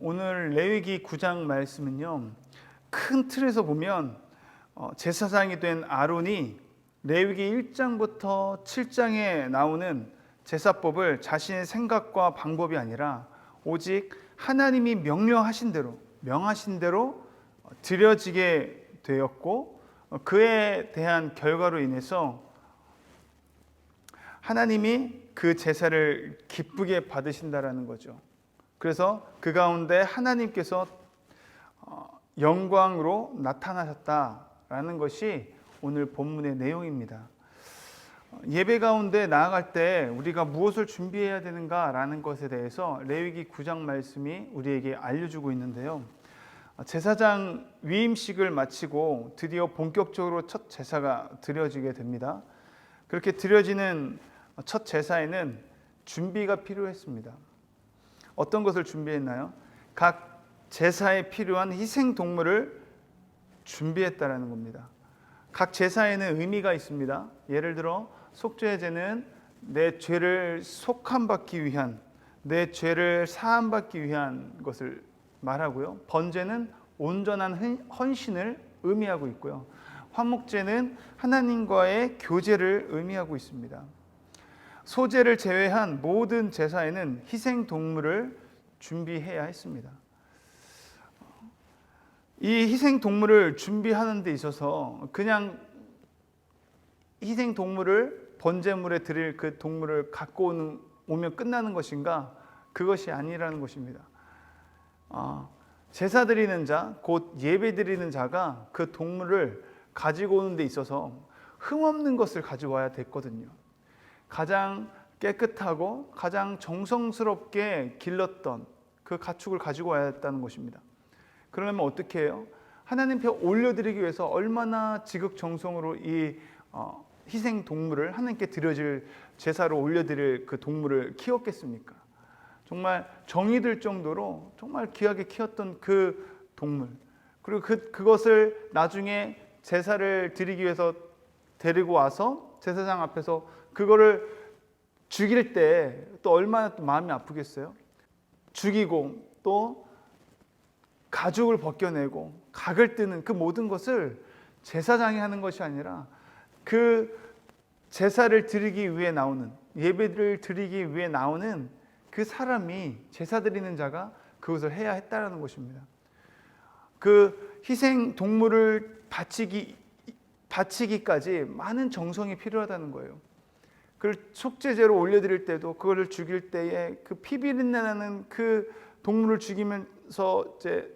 오늘 레위기 9장 말씀은요, 큰 틀에서 보면 제사장이 된 아론이 레위기 1장부터 7장에 나오는 제사법을 자신의 생각과 방법이 아니라 오직 하나님이 명하신 대로 드려지게 되었고, 그에 대한 결과로 인해서 하나님이 그 제사를 기쁘게 받으신다라는 거죠. 그래서 그 가운데 하나님께서 영광으로 나타나셨다라는 것이 오늘 본문의 내용입니다. 예배 가운데 나아갈 때 우리가 무엇을 준비해야 되는가라는 것에 대해서 레위기 9장 말씀이 우리에게 알려주고 있는데요. 제사장 위임식을 마치고 드디어 본격적으로 첫 제사가 드려지게 됩니다. 그렇게 드려지는 첫 제사에는 준비가 필요했습니다. 어떤 것을 준비했나요? 각 제사에 필요한 희생 동물을 준비했다라는 겁니다. 각 제사에는 의미가 있습니다. 예를 들어 속죄제는 내 죄를 속함받기 위한, 내 죄를 사함받기 위한 것을 말하고요. 번제는 온전한 헌신을 의미하고 있고요. 화목제는 하나님과의 교제를 의미하고 있습니다. 소제를 제외한 모든 제사에는 희생 동물을 준비해야 했습니다. 이 희생 동물을 준비하는 데 있어서 그냥 희생 동물을 번제물에 드릴 그 동물을 갖고 오면 끝나는 것인가? 그것이 아니라는 것입니다. 제사 드리는 자, 곧 예배 드리는 자가 그 동물을 가지고 오는 데 있어서 흠없는 것을 가져와야 됐거든요. 가장 깨끗하고 가장 정성스럽게 길렀던 그 가축을 가지고 와야 했다는 것입니다. 그러려면 어떻게 해요? 하나님 앞에 올려드리기 위해서 얼마나 지극정성으로 이 희생 동물을 하나님께 드려질 제사로 올려드릴 그 동물을 키웠겠습니까? 정말 정이 들 정도로 정말 귀하게 키웠던 그 동물, 그리고 그것을 나중에 제사를 드리기 위해서 데리고 와서 제사장 앞에서 그거를 죽일 때 또 얼마나 또 마음이 아프겠어요? 죽이고 또 가죽을 벗겨내고 각을 뜨는 그 모든 것을 제사장이 하는 것이 아니라 그 제사를 드리기 위해 나오는, 예배를 드리기 위해 나오는 그 사람이, 제사 드리는 자가 그것을 해야 했다라는 것입니다. 그 희생 동물을 바치기까지 많은 정성이 필요하다는 거예요. 그걸 속죄제로 올려드릴 때도, 그거를 죽일 때에 그 피비린내 나는 그 동물을 죽이면서 이제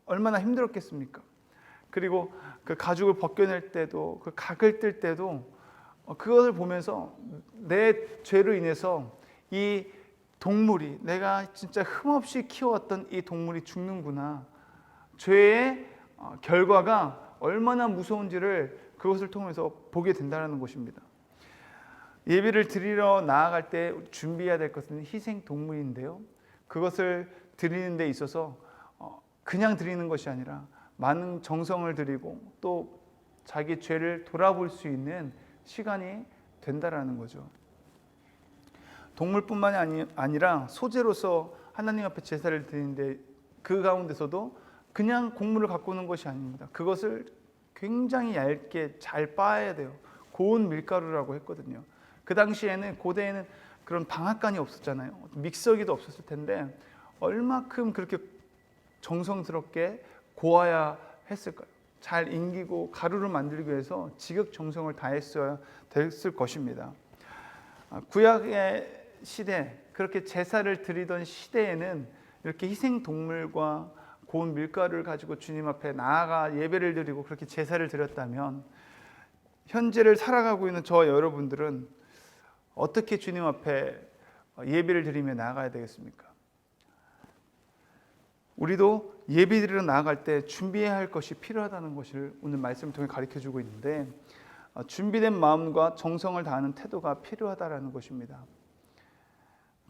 얼마나 힘들었겠습니까? 그리고 그 가죽을 벗겨낼 때도, 그 각을 뜰 때도 그것을 보면서 내 죄로 인해서 이 동물이, 내가 진짜 흠없이 키워왔던 이 동물이 죽는구나, 죄의 결과가 얼마나 무서운지를 그것을 통해서 보게 된다는 것입니다. 예배를 드리러 나아갈 때 준비해야 될 것은 희생 동물인데요, 그것을 드리는 데 있어서 그냥 드리는 것이 아니라 많은 정성을 들이고 또 자기 죄를 돌아볼 수 있는 시간이 된다라는 거죠. 동물뿐만이 아니라 소재로서 하나님 앞에 제사를 드리는데 그 가운데서도 그냥 곡물을 갖고 오는 것이 아닙니다. 그것을 굉장히 얇게 잘 빻아야 돼요. 고운 밀가루라고 했거든요. 그 당시에는, 고대에는 그런 방앗간이 없었잖아요. 믹서기도 없었을 텐데 얼마큼 그렇게 정성스럽게 고아야 했을까요? 잘 익히고 가루를 만들기 위해서 지극정성을 다했어야 됐을 것입니다. 구약의 시대, 그렇게 제사를 드리던 시대에는 이렇게 희생 동물과 고운 밀가루를 가지고 주님 앞에 나아가 예배를 드리고 그렇게 제사를 드렸다면, 현재를 살아가고 있는 저와 여러분들은 어떻게 주님 앞에 예배를 드리며 나아가야 되겠습니까? 우리도 예배 드리러 나아갈 때 준비해야 할 것이 필요하다는 것을 오늘 말씀을 통해 가르쳐주고 있는데, 준비된 마음과 정성을 다하는 태도가 필요하다는 것입니다.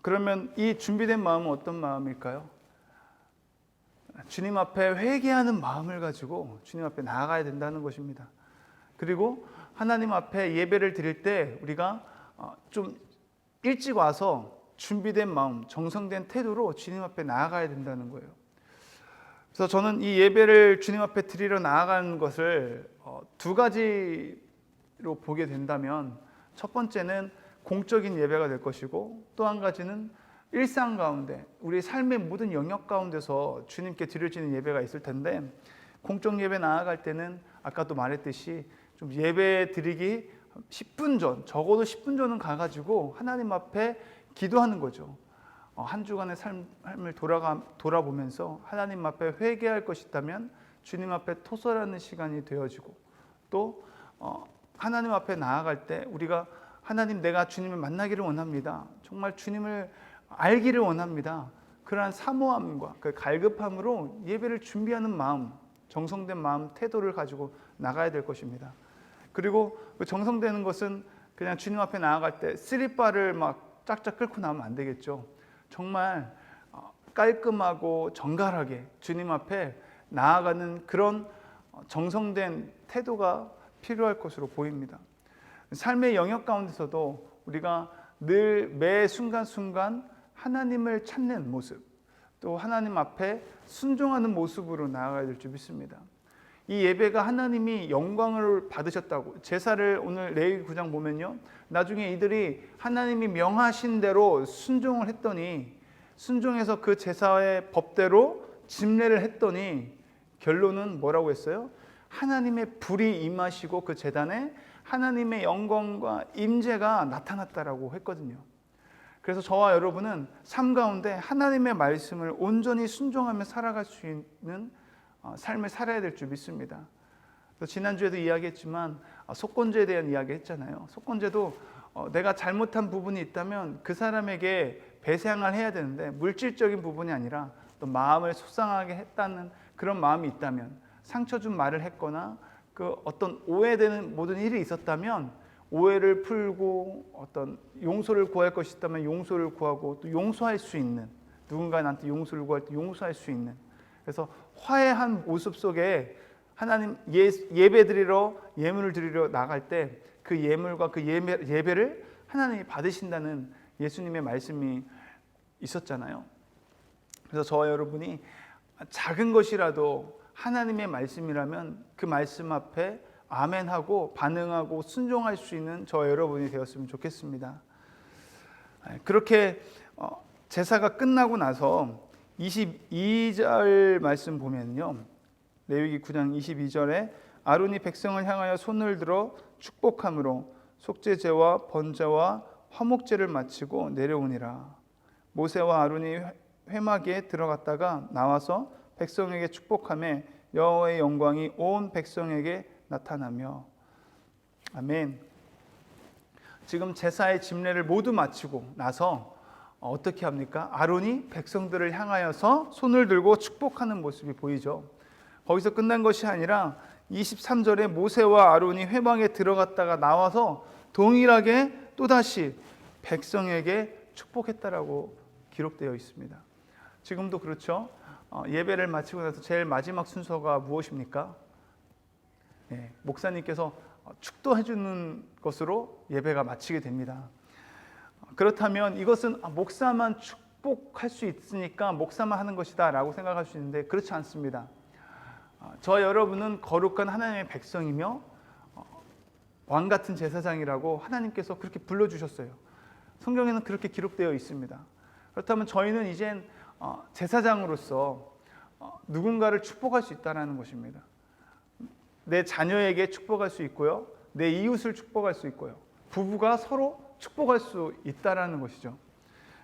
그러면 이 준비된 마음은 어떤 마음일까요? 주님 앞에 회개하는 마음을 가지고 주님 앞에 나아가야 된다는 것입니다. 그리고 하나님 앞에 예배를 드릴 때 우리가 좀 일찍 와서 준비된 마음, 정성된 태도로 주님 앞에 나아가야 된다는 거예요. 그래서 저는 이 예배를 주님 앞에 드리러 나아가는 것을 두 가지로 보게 된다면, 첫 번째는 공적인 예배가 될 것이고, 또 한 가지는 일상 가운데 우리 삶의 모든 영역 가운데서 주님께 드려지는 예배가 있을 텐데, 공적 예배 나아갈 때는 아까도 말했듯이 좀 예배 드리기 10분 전, 적어도 10분 전은 가가지고 하나님 앞에 기도하는 거죠. 한 주간의 삶을 돌아보면서 하나님 앞에 회개할 것이 있다면 주님 앞에 토설하는 시간이 되어지고, 또 하나님 앞에 나아갈 때 우리가 하나님, 내가 주님을 만나기를 원합니다. 정말 주님을 알기를 원합니다. 그러한 사모함과 그 갈급함으로 예배를 준비하는 마음, 정성된 마음, 태도를 가지고 나가야 될 것입니다. 그리고 그 정성되는 것은 그냥 주님 앞에 나아갈 때 쓰리바를 막 짝짝 끓고 나오면 안 되겠죠. 정말 깔끔하고 정갈하게 주님 앞에 나아가는 그런 정성된 태도가 필요할 것으로 보입니다. 삶의 영역 가운데서도 우리가 늘 매 순간순간 하나님을 찾는 모습, 또 하나님 앞에 순종하는 모습으로 나아가야 될 줄 믿습니다. 이 예배가 하나님이 영광을 받으셨다고, 제사를 오늘 레위기 9장 보면요, 나중에 이들이 하나님이 명하신 대로 순종을 했더니, 순종해서 그 제사의 법대로 집례를 했더니 결론은 뭐라고 했어요? 하나님의 불이 임하시고 그 제단에 하나님의 영광과 임재가 나타났다라고 했거든요. 그래서 저와 여러분은 삶 가운데 하나님의 말씀을 온전히 순종하며 살아갈 수 있는 삶을 살아야 될 줄 믿습니다. 지난주에도 이야기했지만 속건제에 대한 이야기 했잖아요. 속건제도 내가 잘못한 부분이 있다면 그 사람에게 배상을 해야 되는데, 물질적인 부분이 아니라 또 마음을 속상하게 했다는 그런 마음이 있다면, 상처 준 말을 했거나 그 어떤 오해되는 모든 일이 있었다면 오해를 풀고 어떤 용서를 구할 것이 있다면 용서를 구하고, 또 용서할 수 있는, 누군가 나한테 용서를 구할 때 용서할 수 있는, 그래서 화해한 모습 속에 하나님 예배 드리러, 예물을 드리러 나갈 때 그 예물과 그 예배를 하나님이 받으신다는 예수님의 말씀이 있었잖아요. 그래서 저와 여러분이 작은 것이라도 하나님의 말씀이라면 그 말씀 앞에 아멘하고 반응하고 순종할 수 있는 저와 여러분이 되었으면 좋겠습니다. 그렇게 제사가 끝나고 나서 22절 말씀 보면요, 레위기 9장 22절에 아론이 백성을 향하여 손을 들어 축복함으로 속죄제와 번제와 화목제를 마치고 내려오니라. 모세와 아론이 회막에 들어갔다가 나와서 백성에게 축복하며 여호와의 영광이 온 백성에게 나타나며. 아멘. 지금 제사의 집례를 모두 마치고 나서 어떻게 합니까? 아론이 백성들을 향하여서 손을 들고 축복하는 모습이 보이죠. 거기서 끝난 것이 아니라 23절에 모세와 아론이 회막에 들어갔다가 나와서 동일하게 또다시 백성에게 축복했다라고 기록되어 있습니다. 지금도 그렇죠. 예배를 마치고 나서 제일 마지막 순서가 무엇입니까? 목사님께서 축도해 주는 것으로 예배가 마치게 됩니다. 그렇다면 이것은 목사만 축복할 수 있으니까 목사만 하는 것이다 라고 생각할 수 있는데, 그렇지 않습니다. 저 여러분은 거룩한 하나님의 백성이며 왕같은 제사장이라고 하나님께서 그렇게 불러주셨어요. 성경에는 그렇게 기록되어 있습니다. 그렇다면 저희는 이젠 제사장으로서 누군가를 축복할 수 있다는 것입니다. 내 자녀에게 축복할 수 있고요, 내 이웃을 축복할 수 있고요, 부부가 서로 축복할 수 있다는 것이죠.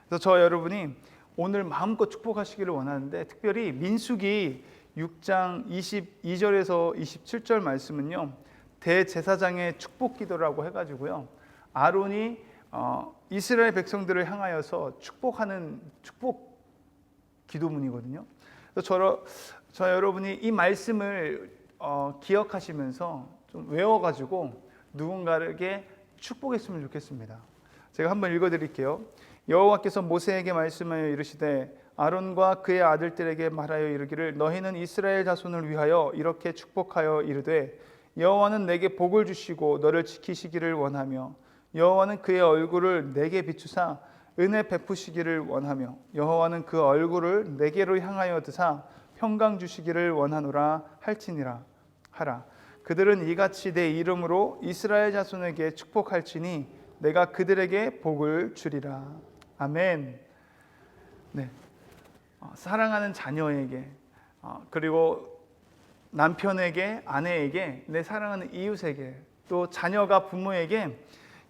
그래서 저 여러분이 오늘 마음껏 축복하시기를 원하는데, 특별히 민수기 6장 22절에서 27절 말씀은요, 대제사장의 축복 기도라고 해가지고요, 아론이 이스라엘 백성들을 향하여서 축복하는 축복 기도문이거든요. 그래서 저 여러분이 이 말씀을 기억하시면서 좀 외워가지고 누군가에게 축복했으면 좋겠습니다. 제가 한번 읽어드릴게요. 여호와께서 모세에게 말씀하여 이르시되 아론과 그의 아들들에게 말하여 이르기를, 너희는 이스라엘 자손을 위하여 이렇게 축복하여 이르되, 여호와는 내게 복을 주시고 너를 지키시기를 원하며, 여호와는 그의 얼굴을 내게 비추사 은혜 베푸시기를 원하며 여호와는 그 얼굴을 내게로 향하여 드사 평강 주시기를 원하노라 할지니라 하라. 그들은 이같이 내 이름으로 이스라엘 자손에게 축복할지니 내가 그들에게 복을 주리라. 아멘. 네, 사랑하는 자녀에게 그리고 남편에게, 아내에게, 내 사랑하는 이웃에게, 또 자녀가 부모에게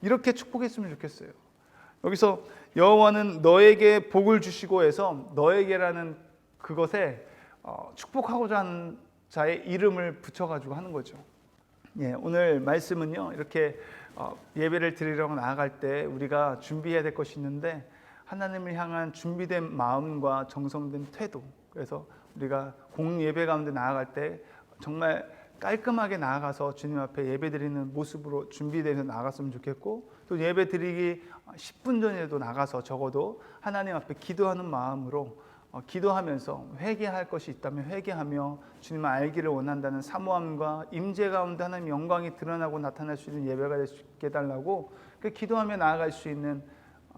이렇게 축복했으면 좋겠어요. 여기서 여호와는 너에게 복을 주시고 해서 너에게라는 그것에 축복하고자 하는 자의 이름을 붙여가지고 하는 거죠. 예, 오늘 말씀은요, 이렇게 예배를 드리러 나아갈 때 우리가 준비해야 될 것이 있는데, 하나님을 향한 준비된 마음과 정성된 태도. 그래서 우리가 공예배 가운데 나아갈 때 정말 깔끔하게 나아가서 주님 앞에 예배 드리는 모습으로 준비되어서 나아갔으면 좋겠고, 또 예배 드리기 10분 전에도 나가서 적어도 하나님 앞에 기도하는 마음으로 기도하면서 회개할 것이 있다면 회개하며 주님을 알기를 원한다는 사모함과 임재 가운데 하나님의 영광이 드러나고 나타날 수 있는 예배가 될 수 있게 해달라고 기도하며 나아갈 수 있는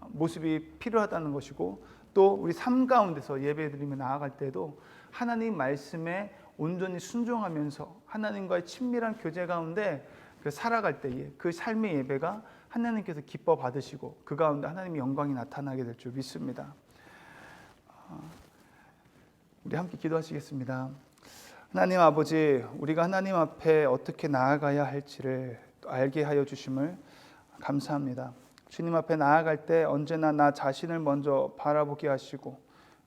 모습이 필요하다는 것이고, 또 우리 삶 가운데서 예배 드리며 나아갈 때도 하나님 말씀에 온전히 순종하면서 하나님과의 친밀한 교제 가운데 살아갈 때에 그 삶의 예배가 하나님께서 기뻐 받으시고 그 가운데 하나님의 영광이 나타나게 될 줄 믿습니다. 우리 함께 기도하시겠습니다. 하나님 아버지, 우리가 하나님 앞에 어떻게 나아가야 할지를 알게 하여 주심을 감사합니다. 주님 앞에 나아갈 때 언제나 나 자신을 먼저 바라보게 하시고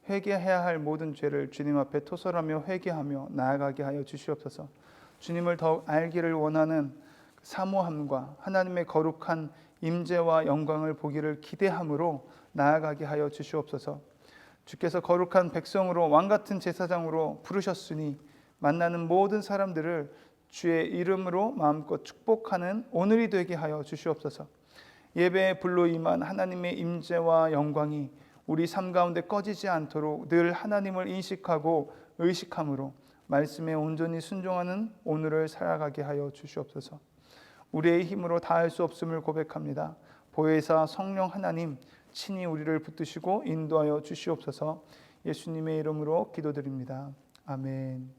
회개해야 할 모든 죄를 주님 앞에 토설하며 회개하며 나아가게 하여 주시옵소서. 주님을 더욱 알기를 원하는 사모함과 하나님의 거룩한 임재와 영광을 보기를 기대함으로 나아가게 하여 주시옵소서. 주께서 거룩한 백성으로 왕같은 제사장으로 부르셨으니 만나는 모든 사람들을 주의 이름으로 마음껏 축복하는 오늘이 되게 하여 주시옵소서. 예배에 불로 임한 하나님의 임재와 영광이 우리 삶 가운데 꺼지지 않도록 늘 하나님을 인식하고 의식함으로 말씀에 온전히 순종하는 오늘을 살아가게 하여 주시옵소서. 우리의 힘으로 다할 수 없음을 고백합니다. 보혜사 성령 하나님 친히 우리를 붙드시고 인도하여 주시옵소서. 예수님의 이름으로 기도드립니다. 아멘.